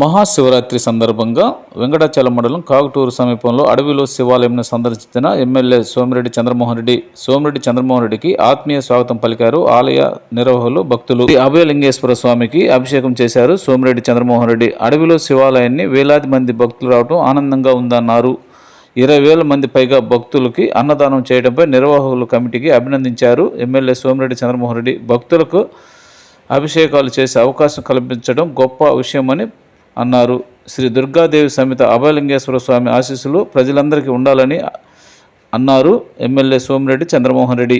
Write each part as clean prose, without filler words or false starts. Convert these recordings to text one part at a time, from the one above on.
మహాశివరాత్రి సందర్భంగా వెంకటాచలం మండలం కాకుటూరు సమీపంలో అడవిలో శివాలయంను సందర్శించిన ఎమ్మెల్యే సోమిరెడ్డి చంద్రమోహన్ రెడ్డికి ఆత్మీయ స్వాగతం పలికారు. ఆలయ నిర్వాహకులు, భక్తులు. అభయలింగేశ్వర స్వామికి అభిషేకం చేశారు సోమిరెడ్డి చంద్రమోహన్ రెడ్డి. అడవిలో శివాలయాన్ని వేలాది మంది భక్తులు రావడం ఆనందంగా ఉందన్నారు. 20,000 మంది పైగా భక్తులకి అన్నదానం చేయడంపై నిర్వాహకుల కమిటీకి అభినందించారు. ఎమ్మెల్యే సోమిరెడ్డి చంద్రమోహన్ రెడ్డి భక్తులకు అభిషేకాలు చేసే అవకాశం కల్పించడం గొప్ప విషయమని అన్నారు. శ్రీ దుర్గాదేవి సమేత అభయలింగేశ్వర స్వామి ఆశీస్సులు ప్రజలందరికీ ఉండాలని అన్నారు ఎమ్మెల్యే సోమిరెడ్డి చంద్రమోహన్ రెడ్డి.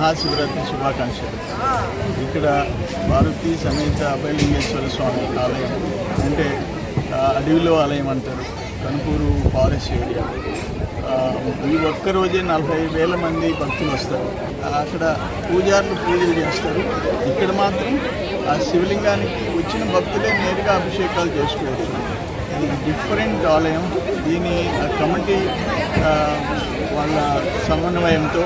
మహాశివరాత్రి శుభాకాంక్షలు. ఇక్కడ భారతీ సమేత అభయలింగేశ్వర స్వామి ఆలయం అంటే అడవిలో ఆలయం అంటారు. Kanupuru forest area. ఈ ఒక్కరోజే 40,000 మంది భక్తులు వస్తారు. అక్కడ పూజారులు పూజలు చేస్తారు. ఇక్కడ మాత్రం ఆ శివలింగానికి వచ్చిన భక్తులే నేరుగా అభిషేకాలు చేసుకోవచ్చు. ఇది డిఫరెంట్ ఆలయం. దీని కమిటీ వాళ్ళ సమన్వయంతో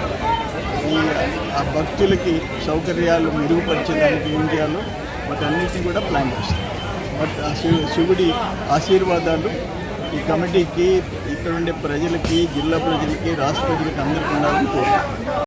ఆ భక్తులకి సౌకర్యాలు మెరుగుపరిచేదానికి ఏం చేయాలో వాటన్నిటిని కూడా ప్లాన్ చేస్తారు. బట్ ఆ శివుడి ఆశీర్వాదాలు ఈ కమిటీకి, ఇక్కడ ఉండే ప్రజలకి, జిల్లా ప్రజలకి, రాష్ట్ర ప్రజలకి అందరికీ ఉండాలని కోరుకుంటున్నాను.